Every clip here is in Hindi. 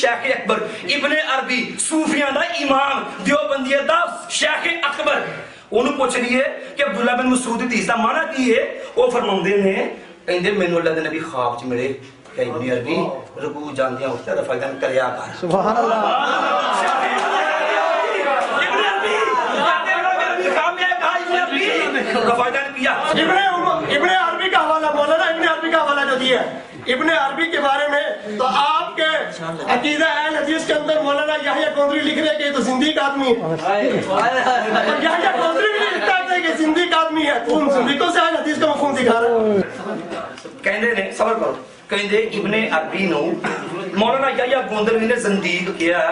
शेख अकबर इब्ने अरबी सूफियां दा इमाम देवबंदियां दा शेख अकबर ओनू पुछ लिए कि अब्दुल्ला बिन मसूद दी दा माना की है ओ फरमाउंदे ने कहंदे मैनू अल्लाह दे नबी ख्वाब च मिले कि इब्ने अरबी रुकू जांदियां उठदा रफादन करया कर सुभान अल्लाह इब्ने अरबी कामयाब कहा इब्ने अरबी रफादन किया इब्ने अरबी का हवाला बोला ना इब्ने अरबी का हवाला जो दिया इब्ने अरबी के बारे में तो आपके अकीदा अहल हदीस के अंदर मौलाना याहिया कौंदरी लिख रहे कि तो जिंदगी का आदमी है याहिया कौंदरी भी लिखता है कि जिंदगी का आदमी है तुम जिंदगी से अहल हदीस का मफहूम दिखा रहे हो कहंदे ने सबर करो कहंदे इब्ने अरबी नो मौलाना याहिया कौंदरी ने जिंदगी किया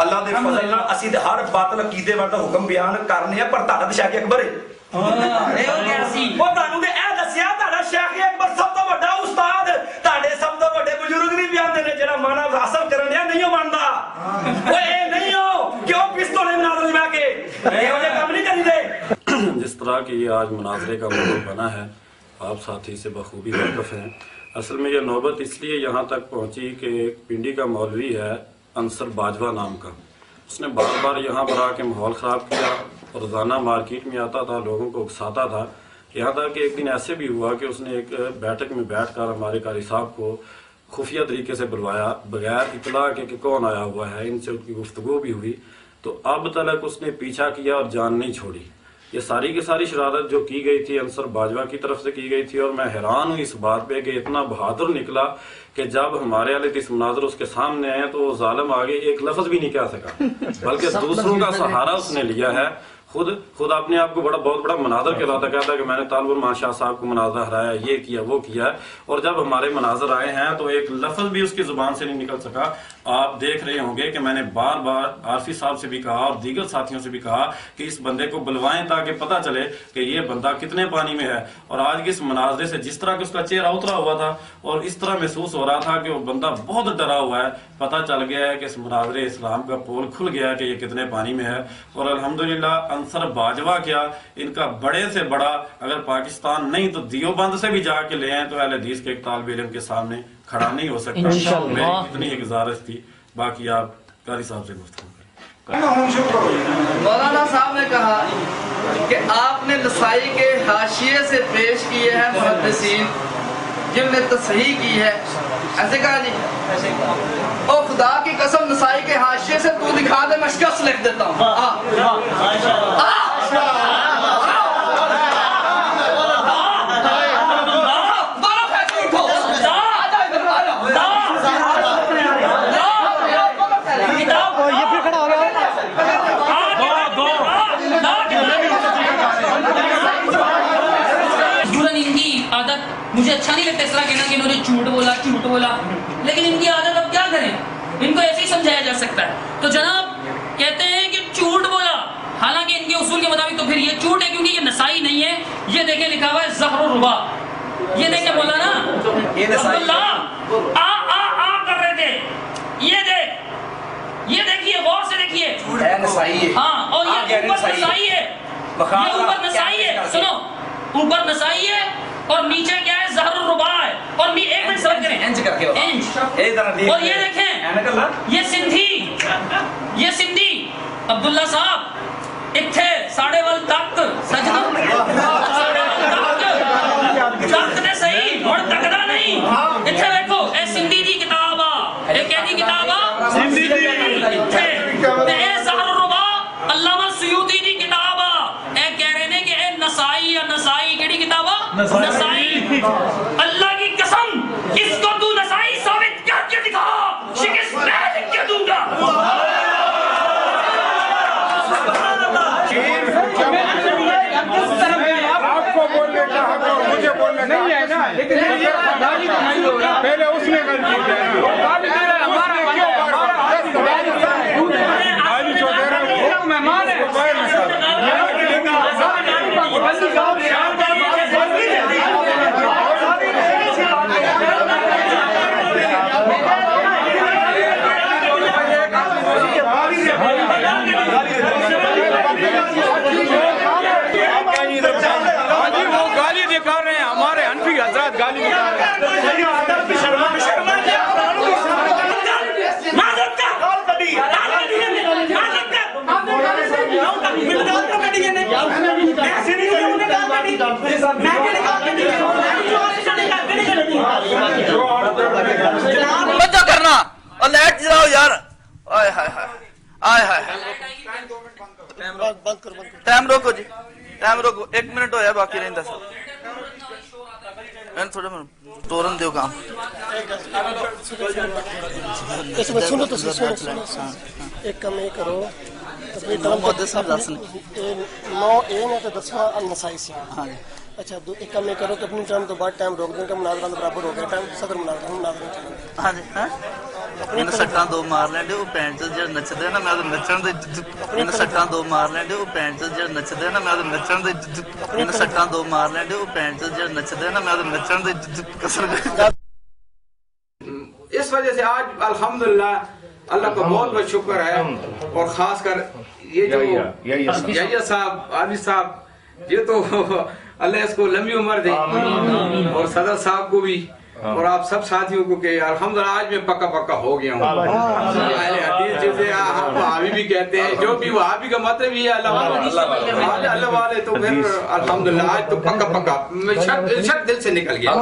अल्लाह दे फजल नाल असि ते हर बातल अकीदे वाला हुक्म बयान करने हैं पर ताड़ा ते शेख अकबर है ए हो गया सी वो तानू ने ए दसिया ताड़ा शेख अकबर सब तो बड़ा उस्ताद ताड़े सब तो बड़े बुजुर्ग भी बयान ने जेड़ा माना हासिल करने नहीं हो मानदा ओए ए नहीं हो क्यों पिस्तौल मुनाजरे में आके ए हो काम नहीं करिंदे जिस तरह की ये आज मुनाजरे का मौजू बना है आप साथी से बखूबी वाकिफ हैं। असल में ये नौबत इसलिए यहाँ तक पहुँची कि एक पिंडी का मौलवी है अंसर बाजवा नाम का, उसने बार बार यहाँ पर आके माहौल ख़राब किया, रोज़ाना मार्केट में आता था, लोगों को उकसाता था। यहाँ तक कि एक दिन ऐसे भी हुआ कि उसने एक बैठक में बैठकर हमारे कारी साहब को खुफिया तरीके से बुलवाया बगैर इतला के कौन आया हुआ है, इनसे उसकी गुफ्तगू भी हुई। तो अब तक उसने पीछा किया और जान नहीं छोड़ी। ये सारी की सारी शरारत जो की गई थी अंसर बाजवा की तरफ से की गई थी और मैं हैरान हूँ इस बात पे कि इतना बहादुर निकला कि जब हमारे वाले इस मुनाजर उसके सामने आए तो वो जालिम आगे एक लफ्ज भी नहीं कह सका, बल्कि दूसरों का सहारा उसने लिया है। खुद अपने आप को बहुत बड़ा मनाजर कहलाता कहता है कि मैंने तालिबुल मान शाह साहब को मनाजर हराया, ये किया वो किया। और जब हमारे मनाजर आए हैं तो एक लफ्ज भी उसकी जुबान से नहीं निकल सका। आप देख रहे होंगे कि मैंने बार बार आरफी साहब से भी कहा और दीगर साथियों से भी कहा कि इस बंदे को बुलवाएं ताकि पता चले कि ये बंदा कितने पानी में है। और आज के इस मनाजरे से जिस तरह का उसका चेहरा उतरा हुआ था और इस तरह महसूस हो रहा था कि वो बंदा बहुत डरा हुआ है, पता चल गया है कि इस मुनाजरे इस्लाम का पोल खुल गया है कि ये कितने पानी में है। और अल्हम्दुलिल्लाह अंसर बाजवा क्या, इनका बड़े से बड़ा अगर पाकिस्तान नहीं तो दियोबंद से भी जाके ले आए तो अहले हदीस के एक तालिब इल्म के सामने खड़ा नहीं हो सकता। मेरी इतनी एक गुजारिश थी, बाकी आप कारी साहब से गुफ्तगू करें। मौलाना साहब ने कहा कि आपने नसाई के हाशिए से पेश किए हैं मुहद्दिसीन जिनने तस्हीह की है, ऐसे कहा जी। ओ खुदा की कसम नसाई के हाशिए से तू दिखा दे, मैं शिकस्त लिख देता हूँ। मुझे अच्छा नहीं लगता इस तरह कहना कि इन्होंने झूठ बोला, लेकिन इनकी आदत अब क्या करें, इनको ऐसे ही समझाया जा सकता है। तो जनाब कहते हैं कि झूठ बोला, हालांकि इनके उसूल के मुताबिक तो फिर ये झूठ है क्योंकि ये नसाई नहीं है। ये देखे लिखा हुआ है ज़हर रुबा, ये देखे बोला ना अब्दुल्ला आ कर रहे थे, ये देखिए गौर से देखिए, हाँ। और ये ऊपर नसाई है, सुनो ऊपर नसाई है और नीचे क्या है ज़हर रुबा है। और एक मिनट समझ करें और ये देखें ये सिंधी अब्दुल्ला साहब इत्थे साढ़े वाल तक सजना साढ़े वाल तक ने सही और तकदा नसाई, अल्लाह की कसम, इसको तू नसाई साबित करके दिखा, शिकस्त मैं लिख के दूंगा। आपको बोलने का हक और मुझे बोलने नहीं है ना, लेकिन पहले उसने गलती की मेहमान है। वो गाली दिखा रहे हैं, हमारे हनफी हजरत गाली दिखा रहे हैं। बंद करना और लाइट जलाओ यार। आय हाय हाय, आय हाय, टाइम रोको जी, टाइम रोको, 1 मिनट होया बाकी रहिंदा सब थोड़ा तोरन दो काम। सुनो तो सुनो, एक काम ये करो, अपनी तरफ 9 AM तो 10वां नसाई से। हाँ जी। अच्छा, एक काम ये करो कि अपनी टाइम तो बाद टाइम रोक दें, मुनाजरा बराबर हो गया, टाइम सदर मुनाजरा। हाँ जी, मैंने सट्टां 2 मार लेंदे वो पैंट च जेड़ा नचदे ना, मैं तो नचण दे। मैंने सट्टां 2 मार लेंदे वो पैंट च जेड़ा नचदे ना, मैं तो नचण दे। मैंने सट्टां 2 मार लेंदे वो पैंट च जेड़ा नचदे ना, मैं तो नचण दे कसर। इस वजह से आज अल्हम्दुलिल्लाह अल्लाह का बहुत बहुत शुक्र है, और खासकर ये जो यहिया साहब, आदिल साहब, ये तो अल्लाह इसको लंबी उम्र दे, और सदर साहब को भी, और आप सब साथियों को के अल्हम्दुलिल्लाह आज मैं पक्का हो गया हूँ। हम वहाबी भी कहते हैं, जो भी वहाबी का मतलब ही है अल्लाह वाले, तो फिर अल्हम्दुलिल्लाह आज तो पक्का शक दिल से निकल गया।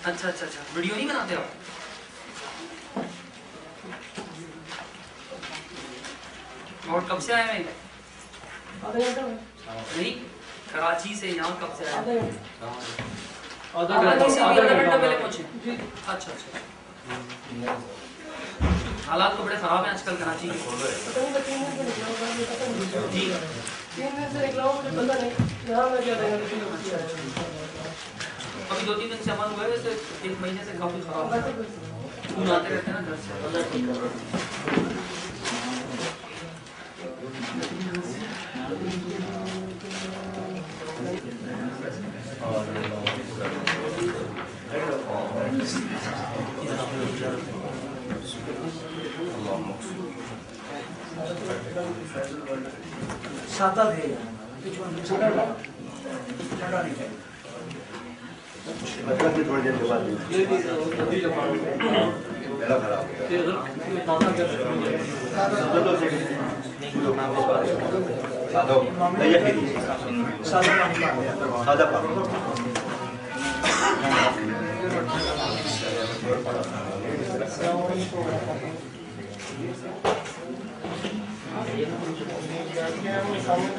अच्छा, वीडियो नहीं बनाते आप? और कब से आए हैं? नहीं, कराची से यहाँ कब से आए? आधा घंटा पहले पहुंचे। अच्छा, हालात तो बड़े खराब हैं आजकल कराची के। जी, अभी 2-3 दिन से अमल हुआ है, वैसे 1 महीने से काफी खराब है। खून आते रहते हैं ना घर से।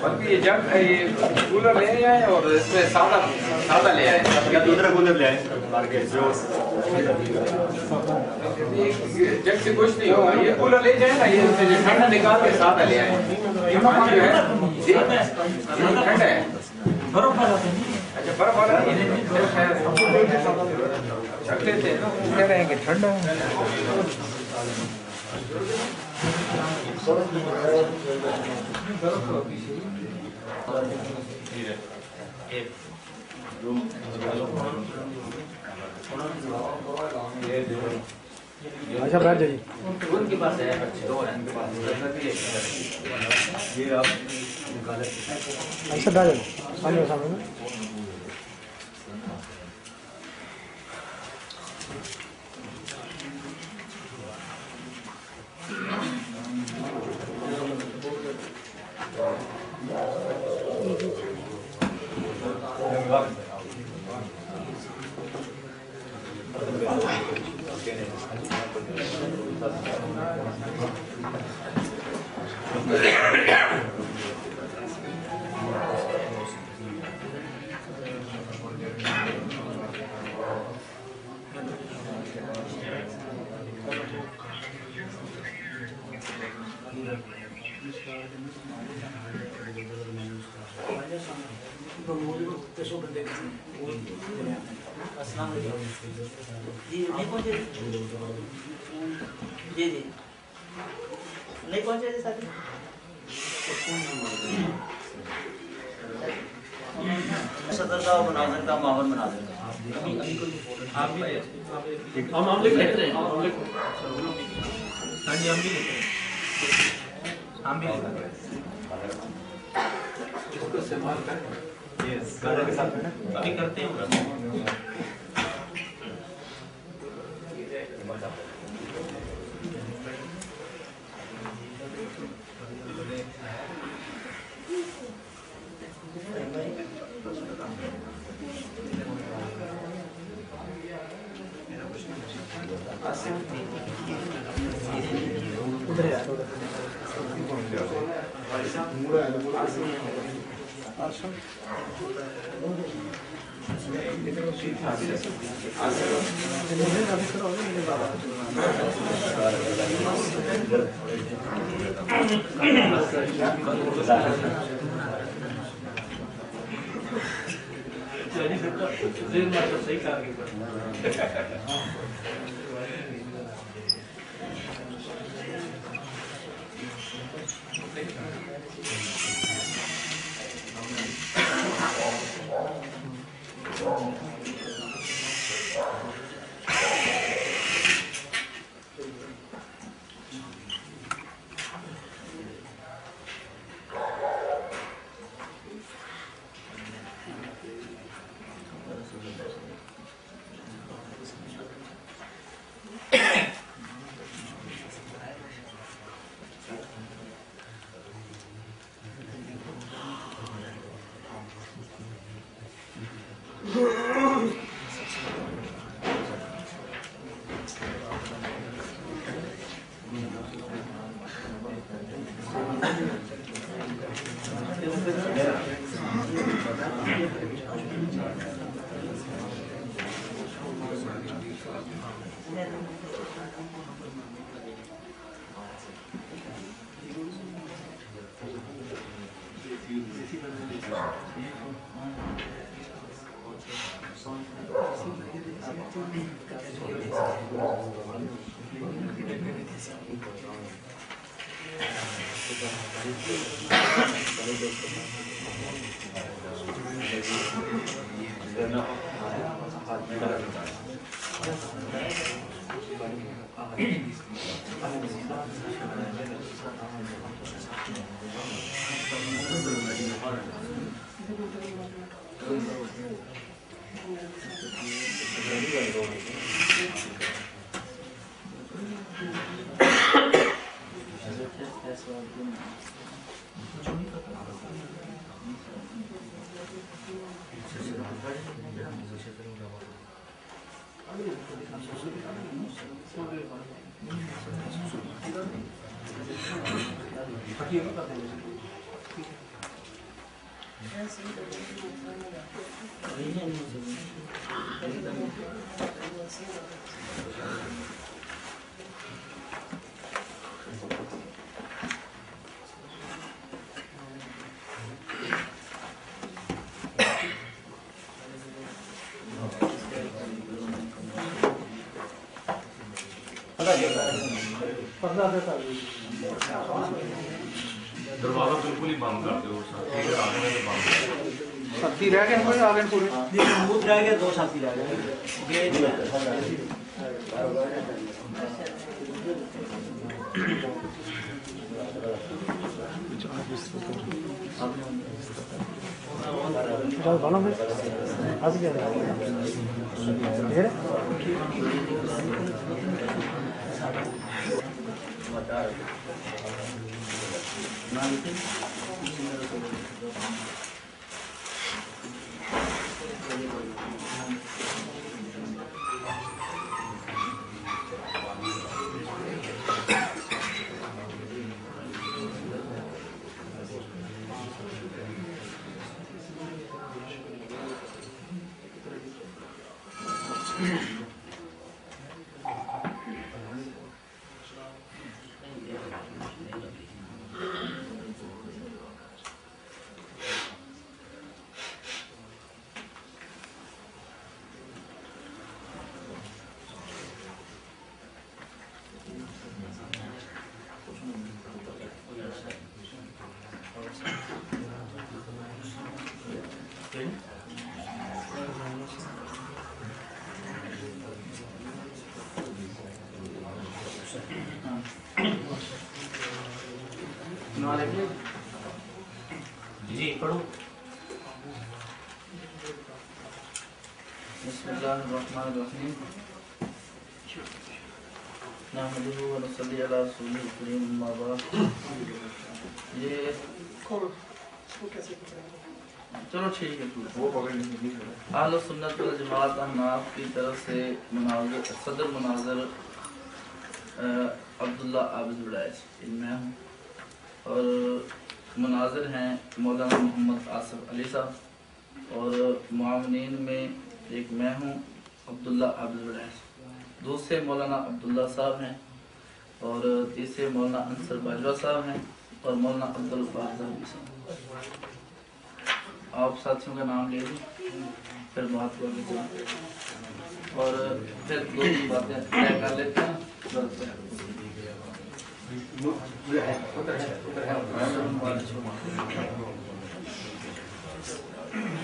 बल्कि ये जग ये कूलर ले आए और इसमें सादा सादा ले आए या दूसरा कूलर ले आए मार्केट जो जग से कुछ नहीं होगा। ये कूलर ले जाए ना, ये ठंडा निकाल के सादा ले आए। ये पानी जो है ठंडा है, बर्फ वाला। अच्छा बर्फ वाला चकले थे कह रहे हैं कि ठंडा है। अच्छा बैठ जाइए। उनके पास है, दो है उनके पास। ये आप ऐसा बैठ जाइए सामने सामने में। जी जी नहीं पहुंचे थे साथी। सदर का मुनाज़र का माहौल बना देगा। हम लिख लेते हैं। हाँ जी हम भी लेते हैं। हम भी इसको इस्तेमाल करें गाजर के साथ में ना अभी करते हैं। दरवाजा बिल्कुल ही बंद कर दो, आगे तो बंद। साथी रह गए कोई आगे पूरे महमूद रह गए, 2 साथी रह गए। आज क्या जी पढ़ो। बिस्मिल्लाहिर्रहमानिर्रहीम। नहमदुहु व नसल्ली अला रसूलिल करीम, अम्मा बाद। ये चलो ठीक है, वो पकड़ लेंगे। अहले सुन्नत वल जमात अहनाफ की तरफ से सदर मुनाज़र अब्दुल्ला आबिद वड़ैच मैं हूँ, और मुनाज़िर हैं मौलाना मोहम्मद आसिफ अली साहब, और मुआवनीन में एक मैं हूँ अब्दुल्ला आबिद वड़ैच, दूसरे मौलाना अब्दुल्ला साहब हैं, और तीसरे मौलाना अंसर बाजवा साहब हैं, और मौलाना अब्दुल फाज़िल साहब। आप साथियों का नाम ले लें, फिर बात कर लेते हैं, और फिर 2 बातें तय कर लेते हैं।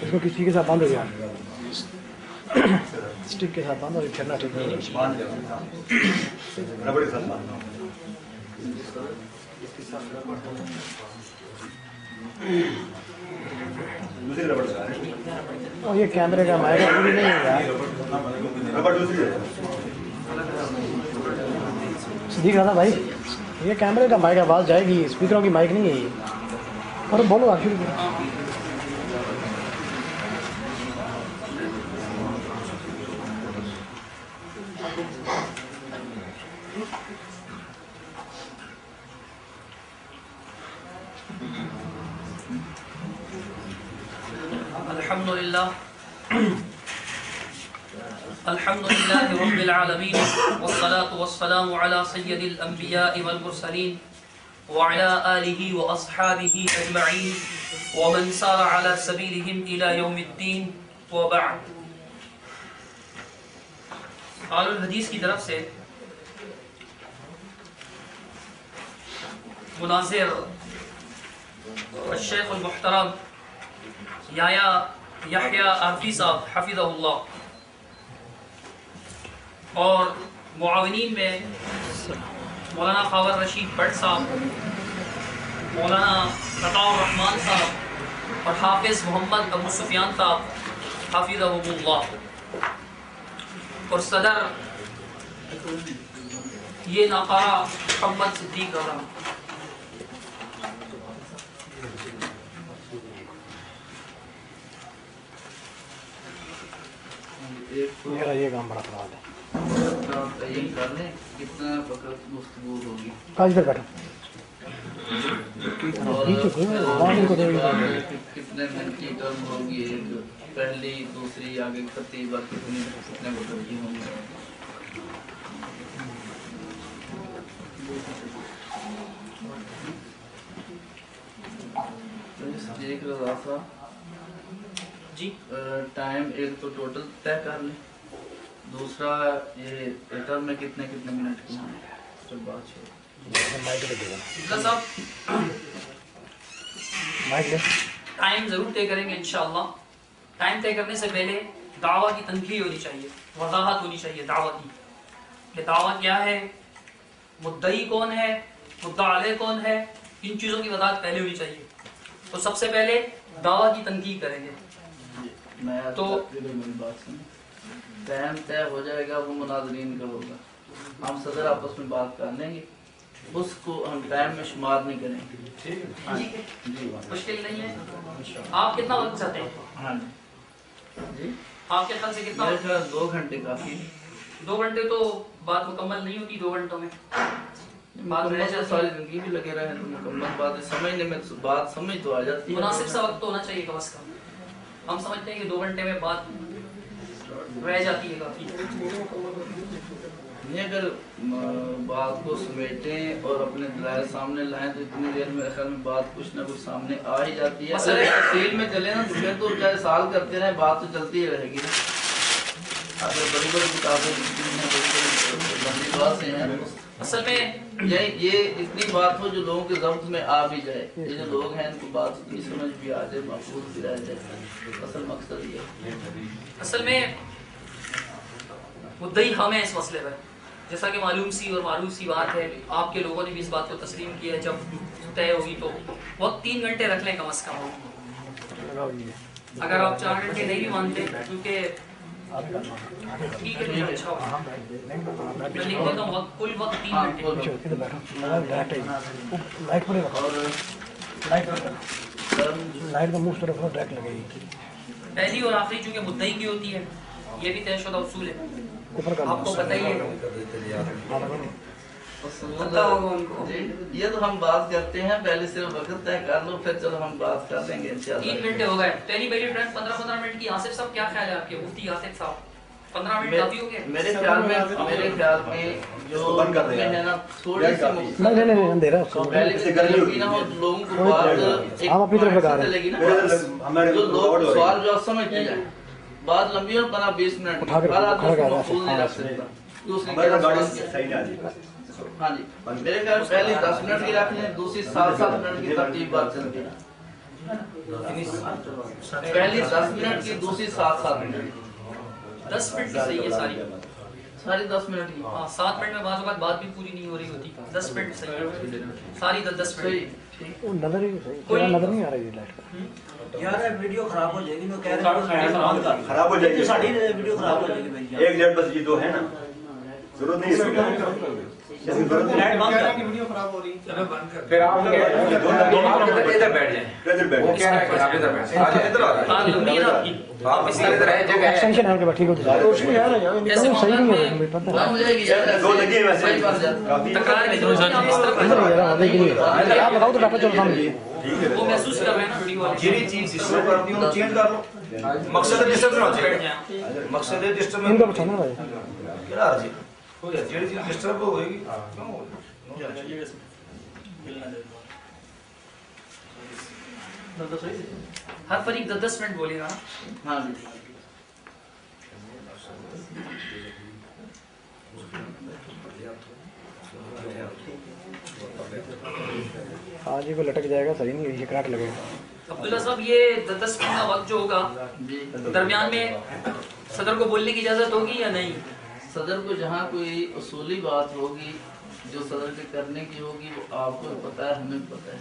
इसको किसी के साथ बंद हो गया, स्टिक के साथ बंद हो गया, फिरना ठीक नहीं। और ये कैमरे का माइक पूरी नहीं है यार, दिख रहा था भाई, ये कैमरे का माइक आवाज़ जाएगी, स्पीकरों की माइक नहीं है ये। और बोलो आखिर अल्हम्दुलिल्लाह रब्बिल आलमीन वस्सलातु वस्सलामु अला सय्यदिल अंबिया वल मुरसलीन व अला आलिहि व अस्हाबिहि अजमईन व मन सारा अला सबीलिहिम इला यौमिद्दीन व बअद। आलुल हदीस की तरफ से मुनाज़िर शेख अल मुहतरम याह्या आरफी साहब हफिज़हुल्लाह, और मुआविनीन में मौलाना खावर रशीद भट्ट साहब, मौलाना अताउर रहमान साहब, और हाफिज़ मोहम्मद अबू सुफियान साहब हफिज़हुल्लाह, और सदर ये नाकारा मोहम्मद सिद्दीक रहा। मेरा ये काम बड़ा खराब है। तयन कर लें कितना वक्त गुफ्तगू होगी आज इधर बैठो और बीच को कितने दिन की टर्म होगी, एक पहली दूसरी आगे तरतीब कितने वक्त की होंगी। एक रजा सा जी टाइम एक तो टोटल तय कर लें, दूसरा ये टर्म में कितने कितने मिनट की होंगी। जब बात टाइम जरूर तय करेंगे इंशाअल्लाह। टाइम तय करने से पहले दावा की तनकीह होनी चाहिए, वजाहत होनी चाहिए दावा की कि दावा क्या है, मुद्दई कौन है, मुद्दा अलैह कौन है, इन चीज़ों की वजाहत पहले होनी चाहिए। तो सबसे पहले दावा की तनकीह करेंगे। मैं तो मेरी बात सुन, टाइम तय हो जाएगा वो मुनाजरीन का होगा, हम सदर आपस में बात कर लेंगे, उसको हम टाइम में शुमार नहीं करेंगे। हाँ जी, मुश्किल नहीं है। आप कितना वक्त चाहते हैं? हाँ जी, आपके ख्याल से कितना? मेरे ख्याल 2 घंटे काफी। 2 घंटे तो बात मुकम्मल नहीं होती 2 घंटों में। बात रह जाती है। सारी जिंदगी भी लगे रहे तो मुकम्मल बात समझने में बात समझ तो आ जाती है। मुनासिब सा वक्त होना चाहिए कम से कम। हम समझते हैं कि 2 घंटे में बात रह जाती है काफी। नहीं, अगर बात को समेटें और अपने दलाइल सामने लाएं तो इतनी देर में ख्याल में बात कुछ ना कुछ सामने आ ही जाती है। अगर तफसील में चले ना तो फिर तो चाहे साल करते रहे बात तो चलती ही रहेगी ना। अगर बड़ी बड़ी किताबें लंबी बात से हैं असल में ये इतनी बात हो जो लोगों के ज़ब्त में आ भी जाए, ये जो लोग हैं इनको बात इतनी समझ भी आ जाए, महफूज भी रह जाए। असल मकसद ये असल में मुद्दई हम है इस मसले पर। जैसा कि मालूम सी बात है, आपके लोगों ने भी इस बात को तस्लीम किया है। जब तय होगी तो वक्त 3 घंटे रख लें कम से कम। अगर आप 4 घंटे नहीं भी मानते क्योंकि ठीक है अच्छा मैं लिख देता हूँ कुल वक्त 3 घंटे। लाइट का मुंह तरफ डायरेक्ट लगेगी। पहली और आखिरी चूंकि मुद्दई की होती है, ये भी तयशुदा उसूल है, आपको बताइए। ये तो हम बात करते हैं, पहले सिर्फ वक्त तय कर लो, फिर चलो हम बात कर लेंगे इंशाल्लाह। 3 घंटे हो गए। पहली ट्रेन 15-15 मिनट की। आसिफ साहब क्या ख्याल है आपके? मुफ्ती आसिफ साहब 15 मिनट काफी हो गए? मेरे ख्याल में जो है ना थोड़ी सी नहीं अंधेरा पहले से गर्मी ना हो, लोगों को बात हम अपनी तरफ लगा रहे हैं। जो लोग सवाल जो समझ नहीं जाए, बात लंबी और 15-20 मिनट हर आदमी महफूज नहीं रख सकता। हाँ जी, मेरे ख्याल में पहले 10 मिनट की रख लें, दूसरी 7-7 मिनट की तरतीब बात चलती है। पहली 10 मिनट की, दूसरी 7-7 मिनट। 10 मिनट की सही है सारी 10 मिनट की। हाँ 7 मिनट में बात भी पूरी नहीं हो रही होती। 10 मिनट सही है सारी 10 मिनट। वो नजर ही नजर नहीं आ रही लाइट का यार वीडियो खराब हो जाएगी। मैं कह रहा हूं खराब हो जाएगी, साडी वीडियो खराब हो जाएगी भाई। 1 मिनट बस ये 2 है ना, जरूरत नहीं है लाइट बंद कर की वीडियो खराब हो रही है। चलो बंद कर। फिर आप इधर बैठ जाएं। इधर बैठ। वो कह रहा है कि आप इधर बैठ जाएं। इधर आ जाओ। हाँ लंबी है आपकी। आप इस इधर है जगह है। एक्सटेंशन है के ठीक हो जाएगा। रोशनी है ना यार, ऐसे सही नहीं है मुझे पता है। हो जाएगी यार, 2 लगी है वैसे काफी तकरार की जरूरत नहीं है। इस तरफ इधर यार आगे के लिए आप बताओ तो डॉक्टर चलो सामने। वो महसूस कर रहे हैं ना वीडियो वाले। जेरी चीज डिस्टर्ब करती हूं चेंज कर लो। मकसद डिस्टर्ब ना हो बैठ जाए। जाए। मकसद डिस्टर्ब इनको बिठाना भाई। क्या जी हो जाए, जेरी चीज डिस्टर्ब होएगी क्यों हो हर फरीक 10 मिनट बोलेगा ना। हाँ जी। आज ही को लटक जाएगा, सही नहीं ये कराट लगेगा। अब्दुल्ला साहब ये 10 मिनट का वक्त जो होगा दरमियान में सदर को बोलने की इजाजत होगी या नहीं? सदर को जहाँ कोई उसूली बात होगी जो सदर के करने की होगी वो आपको पता है, हमें पता है।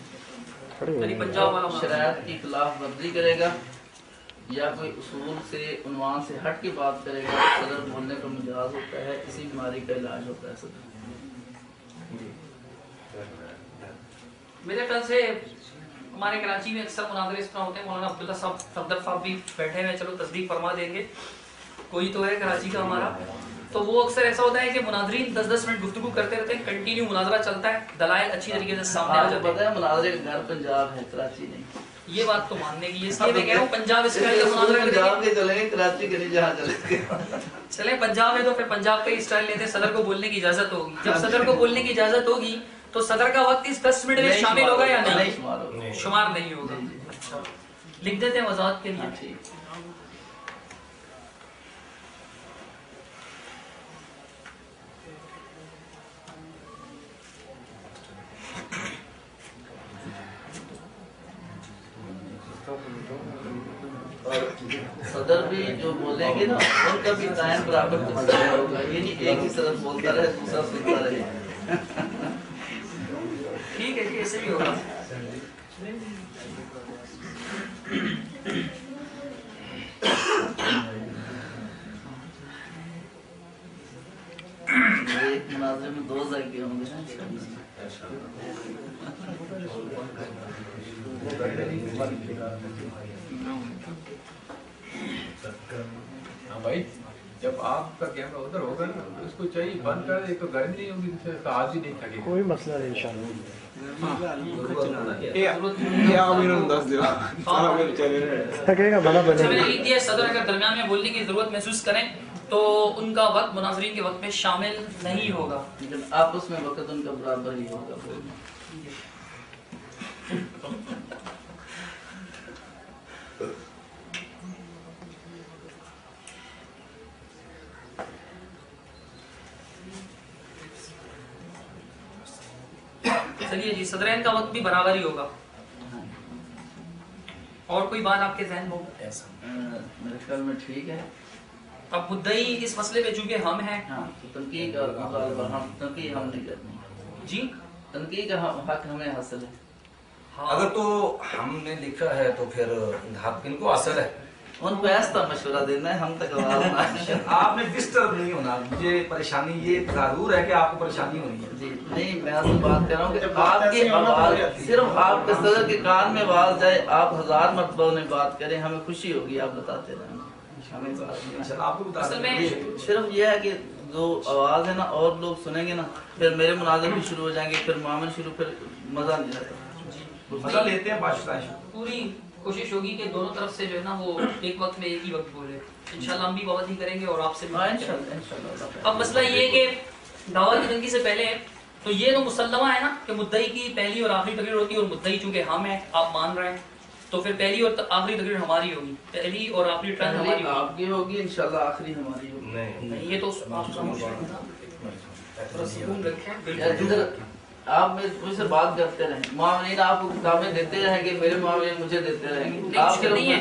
पंजाब वाला शरायत की खिलाफ वर्जी करेगा या कोई उसूल से उन्वान से हट के बात करेगा, सदर बोलने का मिजाज होता है, इसी बीमारी का इलाज होता है सदर। मेरे ख्याल से हमारे कराची में अक्सर मुनाज़रे इस तरह होते हैं। मौलाना अब्दुल्ला साहब सफदर साहब भी बैठे हैं, चलो तस्दीक फरमा देंगे कोई तो है कराची का हमारा, तो वो अक्सर ऐसा होता है कि मुनाजरीन 10-10 मिनट गुफ्तगू करते रहते हैं, कंटिन्यू मुनाजरा चलता है, दलाइल अच्छी तरीके से सामने आ जाते हैं। पता है मुनाजरे का घर पंजाब है, कराची नहीं। ये बात तो मानने की, इसलिए मैं कह रहा हूँ पंजाब स्टाइल का मुनाजरा पंजाब के चलेंगे, कराची के नहीं, जहाँ चलेंगे। चले पंजाब है तो फिर पंजाब का ही स्टाइल लेते हैं। सदर को बोलने की इजाजत होगी, जब सदर को बोलने की इजाजत होगी तो सदर का वक्त इस 10 मिनट में शामिल होगा या नहीं? शुमार नहीं होगा। अच्छा, लिख देते हैं वजाहत के लिए। सदर भी जो बोलेंगे ना उनका भी टाइम बराबर होगा, ये नहीं एक ही सदर बोलता रहे दूसरा सुनता रहे। ठीक है, ऐसे भी होगा। एक मुनाज़रे में 2 जायके होंगे ना। हाँ भाई, जब आपका कैमरा उधर होगा ना उसको चाहिए बंद कर दे, एक तो गर्मी नहीं होगी, दूसरे का आज ही नहीं थकेगा। कोई मसला नहीं इंशाल्लाह। थकेगा बड़ा बने। मैंने लिख दिया सदर अगर दरमियान में बोलने की जरूरत महसूस करें तो उनका वक्त मुनाजरीन के वक्त में शामिल नहीं होगा, लेकिन आपस में वक्त उनका बराबर ही होगा। चलिए जी, सदरैन का वक्त भी बराबर ही होगा। और कोई बात आपके ज़हन में? मेरे ख्याल में ठीक है। अब मुद्दई इस मसले पे चूंकि हम हैं, हाँ, तो तनकीद और मुतालबा हम तनकीद हम नहीं करनी जी, तनकीद का हक हमें हासिल है। हाँ। अगर तो हमने लिखा है तो फिर हक किनको हासिल है? उनको ऐसा मशवरा देना है, हम तक आवाज ना आए। आपने डिस्टर्ब नहीं होना, मुझे परेशानी ये जरूर है कि आपको परेशानी होनी है। जी नहीं, मैं आपसे बात कर रहा हूँ कि आपकी आवाज सिर्फ आपके सदर के कान में आवाज जाए, आप 1000 मरतबा उन्हें बात करें, हमें खुशी होगी। आप बताते रहें, आपको बता सिर्फ ये है कि जो आवाज है ना और लोग सुनेंगे ना, फिर मेरे मुनाज़रे भी शुरू हो जाएंगे, फिर मामल शुरू, फिर मजा नहीं आता। मजा लेते हैं बादशाह। पूरी कोशिश होगी कि दोनों तरफ से जो है ना वो एक वक्त में एक ही वक्त बोले। इंशाल्लाह हम भी पाबंदी करेंगे और आपसे भी इंशाल्लाह। अब मसला ये है कि दावा की तनकीद से पहले तो ये तो मुसल्लमा है ना कि मुद्दई की पहली और आखिरी तकरीर होती है, और मुद्दई चूंकि हम हैं, आप मान रहे हैं, तो फिर पहली और आखिरी तकरीर हमारी होगी, पहली और आखिरी टर्न हमारी आपकी होगी, इंशाल्लाह आखिरी हमारी होगी। नहीं, ये तो आप मुझसे बात करते रहें, मामले आपको किताबें देते रहेंगे, मेरे मामले मुझे देते रहेंगे। मुश्किल नहीं है,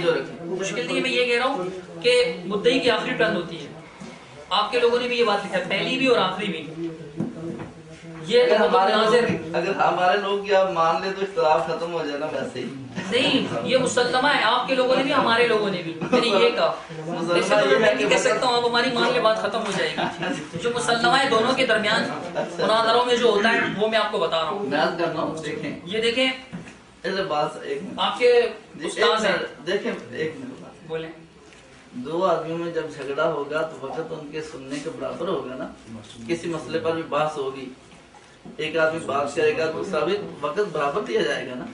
मुश्किल नहीं है। मैं ये कह रहा हूँ कि मुद्दई की आखिरी टर्न होती है। आपके लोगों ने भी ये बात लिखा है, पहली भी और आखिरी भी। ये अगर हमारे लोग आप मान ले तो इख्तिलाफ खत्म हो जाना वैसे ही। नहीं, ये मुसल्लमा है, आपके लोगों ने भी हमारे लोगों ने भी। मैंने ये कहा, ऐसे तो मैं नहीं कह सकता हूँ आप हमारी मान ले बात खत्म हो जाएगी। जो मुसल्लमा है दोनों के दरमियान मुनाज़रों में जो होता है वो मैं आपको बता रहा हूँ। बयान कर रहा हूँ, देखें, ये देखें, आपके उस्ताद हैं, देखें एक मिनट बोले। 2 आदमियों में जब झगड़ा होगा तो वक्त उनके सुनने के बराबर होगा ना। किसी मसले पर भी बहस होगी, एक आदमी बात करेगा, दूसरा भी वक्त बराबर दिया जाएगा ना।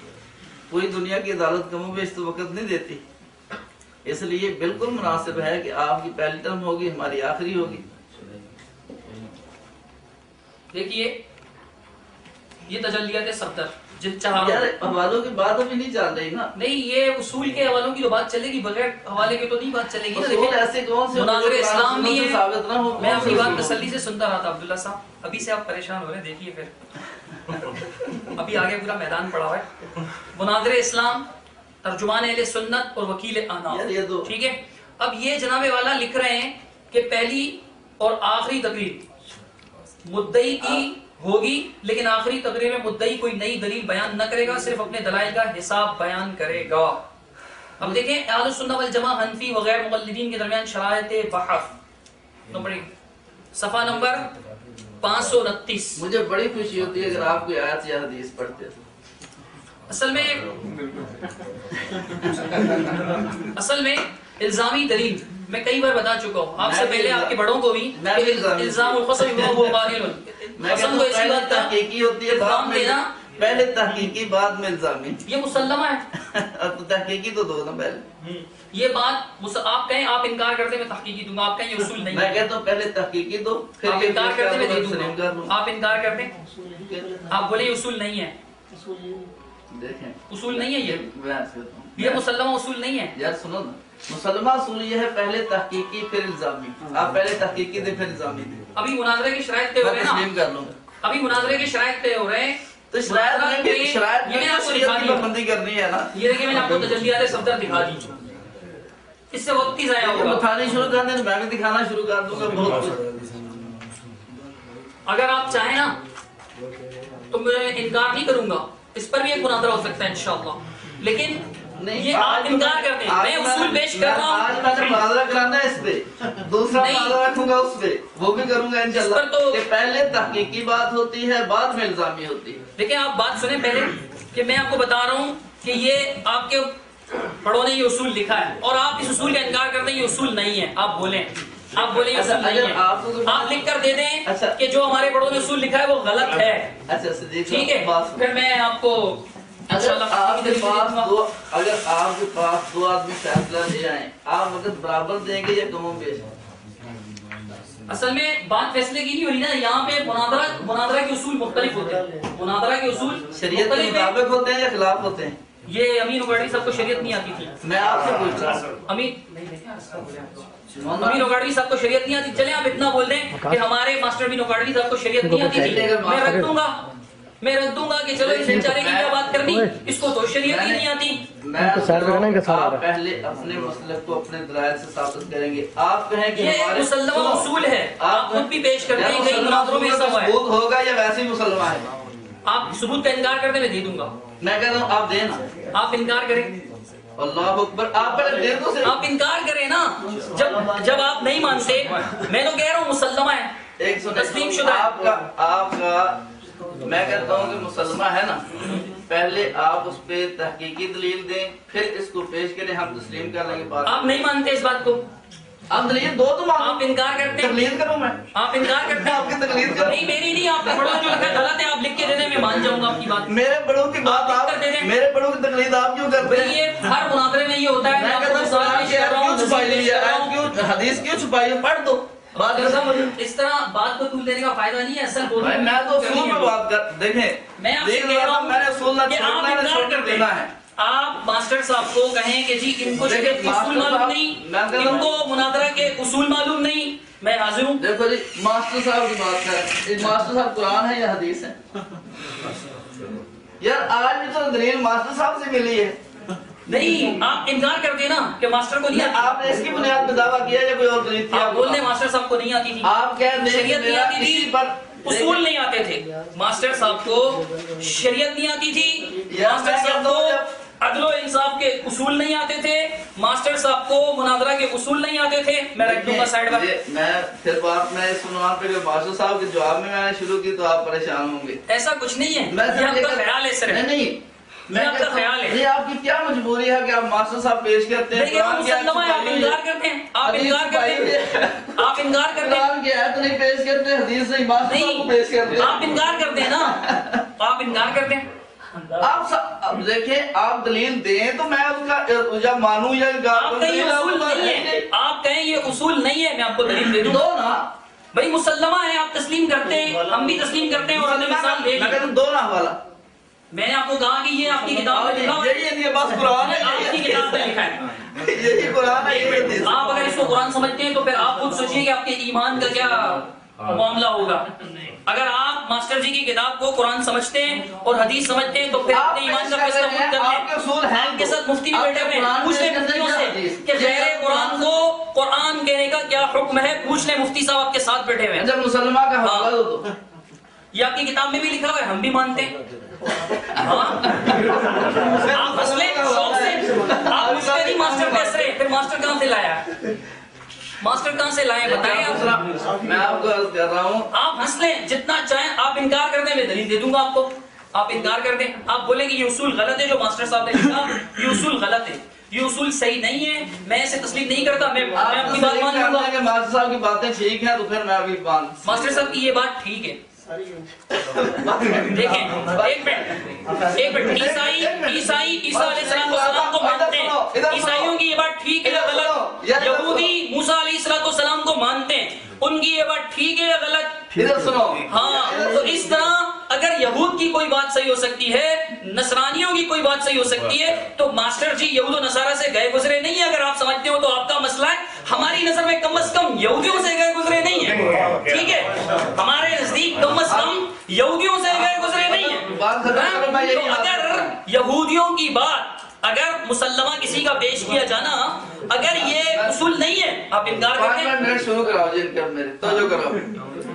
पूरी दुनिया की अदालत कमो बेश तो वक्त नहीं देती, इसलिए बिल्कुल मुनासिब है कि आपकी पहली टर्म होगी, हमारी आखिरी होगी। देखिए ये तजल्लियात सफदर यार हवालों की बात अभी नहीं चल रही ना। नहीं, ये उसूल के हवालों की तो बात चलेगी, बगैर हवाले के तो नहीं बात चलेगी। उसूल ऐसे कौन से मुनाज़रे इस्लाम नहीं है। साबित ना हो। मैं आपकी बात तसल्ली से सुनता रहा था अब्दुल्ला साहब, अभी से आप परेशान हो रहे हैं, देखिए फिर अभी आगे पूरा मैदान पड़ा हुआ है। मुनाज़रे इस्लाम, तर्जुमान अहले सुन्नत और वकील अहनाफ, ठीक है। अब ये जनाबे वाला लिख रहे हैं कि पहली और आखिरी तकरीर मुद्दई की होगी, लेकिन आखिरी तकरीर में मुद्दई कोई नई दलील बयान न करेगा, सिर्फ अपने दलाइल का हिसाब बयान करेगा। अब देखें, अहलुस सुन्नह वल जमा, हनफी वगैर मुक़ल्लिदीन के दरमियान शरायत बहस नंबर 1 सफ़ा नंबर 529। मुझे बड़ी खुशी होती है अगर आप कोई आयत या हदीस पढ़ते हो। असल में इल्जामी दलील मैं कई बार बता चुका हूँ आपसे पहले, आपके बड़ों को भी, इल्जाम को ऐसी बात तहकीकी होती है, बाद में देना, पहले तहकीकी बाद में इल्जामी, ये मुसल्लमा है। तो तहकीकी तो दो ना पहले। ये बात आप कहें, आप इनकार करते मैं तहकीकी दूंगा, आप कहें ये उसूल नहीं, मैं कहता हूँ पहले तहकीकी दो, फिर आप इनकार करते मैं दे दूंगा, दूंगा। आप इनकार करते, आप बोले ये उसूल नहीं है, देखें उसूल नहीं है ये मुसल्लमा उसूल नहीं है। यार सुनो ना, मुसलमान उसूल ये है पहले तहकीकी फिर इल्जामी, आप पहले तहकीकी दे फिर इल्जामी दे। अभी मुनाजरे की शराइत तय हो रहे हैं कर लूंगा, अभी मुनाजरे की शराइत तय हो रहे हैं, तो शराइत में आपको पाबंदी करनी है ना। ये देखिए मैंने आपको तजल्लियात सफदर दिखा दी, इससे वक्त ही ज़ाया होगा। बतानी शुरू कर दें तो मैं भी दिखाना शुरू कर दूंगा बहुत कुछ। अगर आप चाहें ना तो मैं इनकार नहीं करूंगा, इस पर भी एक मुनाजरा हो सकता है इंशाअल्लाह, लेकिन नहीं, ये आप इनकार करते हैं, मैं उसूल पेश कर रहा हूँ। आज मैंने मुनाजरा कराना है इस पे, दूसरा मुनाजरा रखूंगा उस पे, वो भी करूंगा इंशाअल्लाह। तो पहले तहकीकी बात होती है, बाद में इल्जामी होती है। लेकिन आप बात सुने पहले कि मैं आपको बता रहा हूँ कि ये आपके बड़ों ने ये उसूल लिखा है और आप इस उसूल का इनकार करते हैं ये उसूल नहीं है। आप बोले ये उसूल नहीं है, आप लिख कर दे दें कि जो हमारे बड़ों ने उसूल लिखा है वो गलत है। अच्छा ठीक है, फिर मैं आपको अगर आपके पास दो आदमी फैसला ले आए, आप मतलब बराबर देंगे या कम बेश? असल में बात फैसले की नहीं हुई ना, यहाँ पे मुनादरा के उसूल मुख्तलिफ होते हैं, मुनादरा के उसूल शरीयत के मुताबिक होते हैं या खिलाफ होते हैं? ये अमीन उगाड़ी साहब को शरीयत नहीं आती थी। मैं आपसे पूछ रहा हूँ, अमीन उगाड़ी साहब को शरीयत नहीं आती। चले आप इतना बोल दें कि हमारे मास्टर अमीन उगाड़ी साहब को शरीयत नहीं आती थी, मैं रख दूंगा कि चलो इस बेचारे की क्या बात करनी, इसको तो शरीयत ही नहीं आती। आप पहले अपने मसलक को अपने दलाइल से साबित करेंगे। आप कहें कि ये मुसल्लमा उसूल है, आप खुद भी पेश करते हैं, कई मुनाज़रों में ऐसा हुआ है। सबूत होगा या वैसे ही मुसलमान है? आप सबूत का इनकार करते मैं दे दूंगा। मैं कह रहा हूँ आप देना, आप इनकार करें, अल्लाह अकबर, आप पहले दे दो, आप इनकार करें ना। जब आप नहीं मानते, मैं तो कह रहा हूँ मुसल्लमा है, एक तस्लीम शुदा आपका मैं कहता हूँ कि मुसलमा है ना, पहले आप उस पे तहकीकी दलील दें, फिर इसको पेश करें, हम तस्लीम कर लेंगे बात। आप नहीं मानते इस बात को, आप दलील दो तो आप इनकार करते हैं। तकलीद करूँ मैं? आप इनकार करते हैं, आपकी तकलीद करूँ? नहीं मेरी नहीं, आपका बड़ों जो लिखा गलत है, आप लिख के दे दें, मैं मान जाऊंगा आपकी बात। मेरे बड़ों की बात आप दे दें, मेरे बड़ों की तकलीद आप क्यों करते हैं? ये हर मुनाज़रे में ये होता है। मैं कहता हूँ हदीस क्यों छुपाई है? पढ़ दो बात। इस तरह बात को तूल देने का फायदा नहीं है। असल मैं तो उसूल में बात कर, देखें मैं आपसे कह रहा हूं मैंने उसूल ना छोड़ देना है। आप मास्टर साहब को कहें कि जी इनको शरीयत के उसूल मालूम नहीं, इनको मुनाज़रा के उसूल मालूम नहीं, मैं हाजिर हूँ। देखो जी, मास्टर साहब की बात करें, मास्टर साहब कुरान है या हदीस है? यार आज भी तो दलील मास्टर साहब से मिली है। नहीं, आप इनकार करते ना कि मास्टर को नहीं आती। आपने इसकी बुनियाद पर दावा किया या कोई और दलील थी? आप बोल दे मास्टर साहब को नहीं आती थी, आप कह दें शरीयत नहीं आती थी, उसूल नहीं आते थे। मास्टर साहब को शरीयत नहीं आती थी, मास्टर साहब को अदलो इंसाफ के उसूल नहीं आते थे, मास्टर साहब को मुनाज़रा के उसूल नहीं आते थे। मैं रख दूंगा साइड में। मैं फिर बात मैं इस उन्वान पे मास्टर साहब के जवाब में मैंने शुरू की तो आप परेशान होंगे। ऐसा कुछ नहीं है, ये आपका ख्याल है सर। नहीं, मैं आपका ख्याल है। ये आपकी क्या मजबूरी है कि आप मास्टर साहब पेश करते हैं? आप इनकार करते हैं, आप इनकार करते हैं, आप इनकार करते हैं कि आयत नहीं पेश करते, हदीस नहीं मास्टर साहब पेश करते हैं। आप इनकार करते हैं ना, आप इनकार करते हैं। आप देखें, आप दलील दें तो मैं उसका या मानूं या आप कहें ये उसूल नहीं है, आप कहें ये उसूल नहीं है, मैं आपको दलील दे दूं। दो ना भाई, मुसल्लमा है, आप तस्लीम करते हैं, हम भी तस्लीम करते हैं और हमने मिसाल दे दी। दो ना वाला मैंने आपको कहा कि ये आपकी किताब में लिखा है, ये बस कुरान है, आपकी किताब में लिखा है, यही कुरान है। आप अगर इसको कुरान समझते हैं तो फिर आप खुद सोचिए कि आपके ईमान का क्या मामला होगा। अगर आप मास्टर जी की किताब को कुरान समझते हैं और हदीस समझते हैं तो फिर अपने ईमान का फैसला खुद कर लें। आपके साथ मुफ्ती भी बैठे हुए हैं, पूछ लें मुफ्तियों से कि गैर कुरान को कुरान कहने का क्या हुक्म है, पूछ लें, मुफ्ती साहब आपके साथ बैठे हुए हैं। जब मुसलमान का हवाला दो तो ये आपकी किताब में भी लिखा हुआ है, हम भी मानते हैं। आप हंसले शौक से, आप उसके नहीं मास्टर कैसे रहे, फिर मास्टर कहाँ से लाया, मास्टर कहाँ से लाए बताएं आप। मैं आपको अर्ज कर रहा हूँ, आप हंस लें जितना चाहें, आप इनकार कर दें, मैं दलील दे दूंगा आपको। आप इनकार कर दें, आप बोले कि ये उसूल गलत है जो मास्टर साहब ने लिखा, ये उसूल गलत है, ये उसूल सही नहीं है, मैं इसे तस्लीम नहीं करता। मैं आपकी बात मान लूंगा कि मास्टर साहब की बातें ठीक है, तो फिर मैं अभी मास्टर साहब की ये बात ठीक है। देखें एक मिनट, ईसा अलैहिस्सलाम को मानते हैं, ईसाइयों की ये बात ठीक है या गलत? यहूदी मूसा अलैहिस्सलाम को मानते हैं, उनकी ये बात ठीक है या गलत? इधर सुनो। हाँ, तो इस तरह अगर यहूद की कोई बात सही हो सकती है, नसरानियों की कोई बात सही हो सकती है, तो मास्टर जी यहूद और नसारा से गए गुजरे नहीं है। अगर आप समझते हो तो आपका मसला है, हमारी नजर में कम से कम यहूदियों से गए गुजरे नहीं है, ठीक है? हमारे नजदीक कम से कम यहूदियों से गए गुजरे नहीं है। तो अगर यहूदियों की बात, अगर मुसल्लमा किसी का पेश किया जाना, अगर ये उसूल नहीं है, आप इनकार करते हैं। मिनट शुरू कराओ जी, इनका मेरे तो जो करो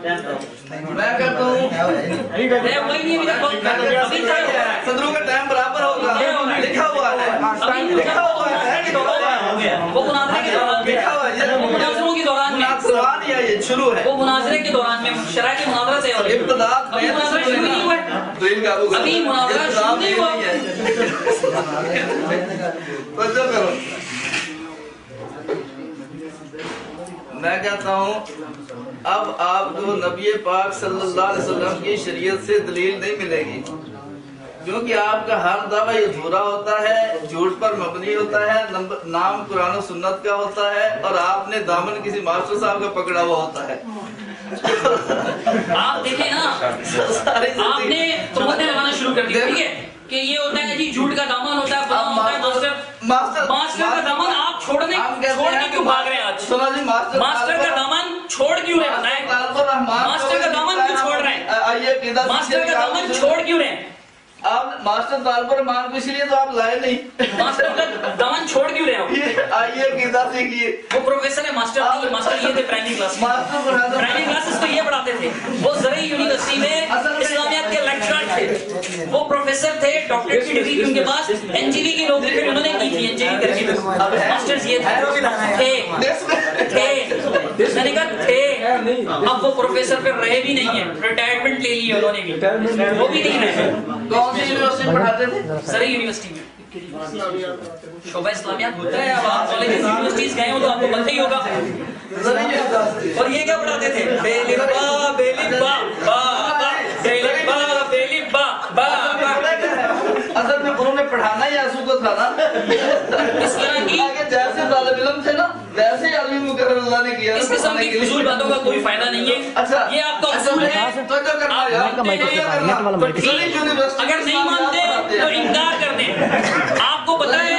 मैं करता हूँ। सदरों का टाइम बराबर होगा, लिखा हुआ है, लिखा हुआ है, वो मुनाज़रे के दौरान, लिखा हुआ है, मुनाज़रों के दौरान में ये शुरू है, वो मुनाज़रे के दौरान में शरअ के मुनाज़रा से अभी मुनाज़रा शुरू नहीं हुआ है, तो अभी मुनाज़रा शुरू नहीं हुआ। तो जो करो, मैं कहता हूँ अब आपको नबी पाक सल्लल्लाहु अलैहि वसल्लम की शरीयत से दलील नहीं मिलेगी, क्योंकि आपका हर दावा ये अधूरा होता है, झूठ पर मबनी होता है, नाम कुरान और सुन्नत का होता है, और आपने दामन किसी मास्टर साहब का पकड़ा हुआ होता है। आप देखें ना, आपने तोहमतें लगाना शुरू कर दी, ठीक है? कि ये होता है जी झूठ का दामन होता है, मास्टर का दामन आप छोड़ के क्यों भाग रहे हैं आज? मास्टर का दामन छोड़ क्यों रहे हैं? मास्टर का दामन क्यों छोड़ रहे हैं? मास्टर का दामन छोड़ क्यों रहे हैं? आप मास्टर तालपुर मान को इसलिए तो आप लाए नहीं, मास्टर का दामन छोड़ क्यों रहे हो? आइए कीदा सीखिए। वो प्रोफेसर है, मास्टर ये थे प्राइमरी क्लास, प्राइमरी क्लासेस तो ये पढ़ाते थे। वो ज़रई यूनिवर्सिटी में इस्लामियात के लेक्चरर थे, वो प्रोफेसर थे, डॉक्टरेट की डिग्री उनके पास, एनजीवी की नौकरी फिर उन्होंने की थी, एनजीवी करके मास्टर्स ये थे, मैंने कहा थे, अब वो प्रोफेसर पे रहे भी नहीं है, रिटायरमेंट ले ली उन्होंने भी, वो भी नहीं रहे। कौन सी यूनिवर्सिटी पढ़ाते थे? सरी यूनिवर्सिटी में शोभा इस्लामियात होता है। अब आप कॉलेज यूनिवर्सिटीज गए हो तो आपको पता ही होगा। और ये क्या पढ़ाते थे? बेलिबा बेलिबा बा बा बेलिबा बेलिबा बा बा। असल में उन्होंने पढ़ाना ही आंसू को था ना, इस तरह की जैसे तालिब इल्म थे ना, वैसे अली मुकर्रर अल्लाह ने किया। इस किस्म की फजूल बातों का कोई फायदा नहीं है। अच्छा, ये आपका उसूल है, तो जो करना है अगर नहीं मानते तो इनकार कर दें। आपको पता है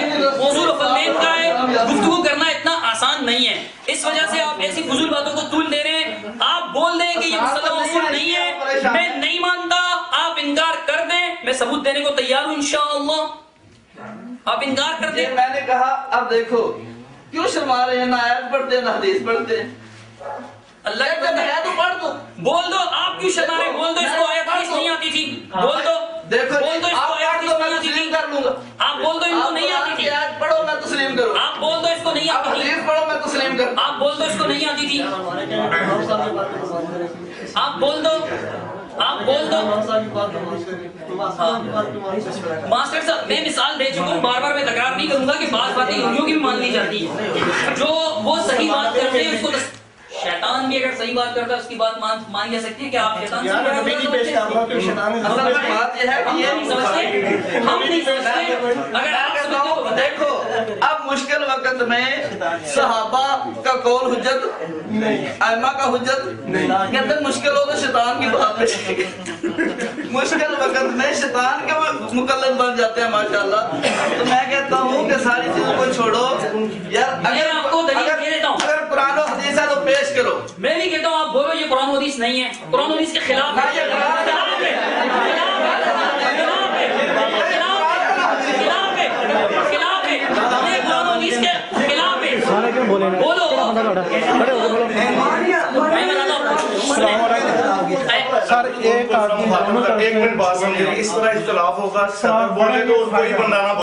उसूल फलैन का है, गुफ्तगू करना इतना आसान नहीं है, इस वजह से आप ऐसी फजूल बातों को तूल दे रहे हैं। आप बोल दें कि ये मुसल्लम उसूल नहीं है, मैं नहीं मानता, आप इनकार कर दें, मैं सबूत देने को तैयार हूँ इंशाअल्लाह। आप इनकार कर दें। मैंने कहा अब देखो क्यों शर्मा रहे हैं, ना आयत पढ़ते हैं ना हदीस पढ़ते हैं। अल्लाह के बंदे है तो पढ़ दो, बोल दो। आप क्यों शर्मा रहे? बोल दो इसको आयत हदीस नहीं आती थी, बोल दो। देखो बोल दो इसको आयत हदीस नहीं आती थी, कर लूंगा। आप बोल दो इनको नहीं आती थी, आयत पढ़ो मैं तस्लीम करूँ। आप बोल दो इसको नहीं आती थी, हदीस पढ़ो मैं तस्लीम करूँ। आप बोल दो इसको नहीं आती थी, आप बोल दो, आप बोल दो। मास्टर साहब मैं मिसाल दे चुका हूँ, बार बार मैं तकरार नहीं करूंगा कि बात बातें यूं की भी मान ली जाती है। जो वो सही बात करते हैं उसको शैतान भी अगर सही बात करता है उसकी बात मान जा सकती है कि आप शैतान से बात यह है कि ये हम नहीं समझते। अगर आप समझते तो देखो अब मुश्किल वक्त में सहाबा का कौल हुज्जत नहीं, आइमा का हुज्जत नहीं, कहते मुश्किल हो तो शैतान की बात है। मुश्किल वक्त में शैतान के मुकल्लद बन जाते हैं माशाल्लाह। तो मैं कहता हूँ कि सारी चीजों को छोड़ो यार, अगर कुरान और हदीस है तो पेश करो। मैं भी कहता हूँ आप बोलो ये कुरान हदीस नहीं है, कुरान हदीस के खिलाफ है, बोलो। सर एक मिनट बात समझिए, इस तरह इख्तलाफ होगा, सर बोले तो कोई बंदा ना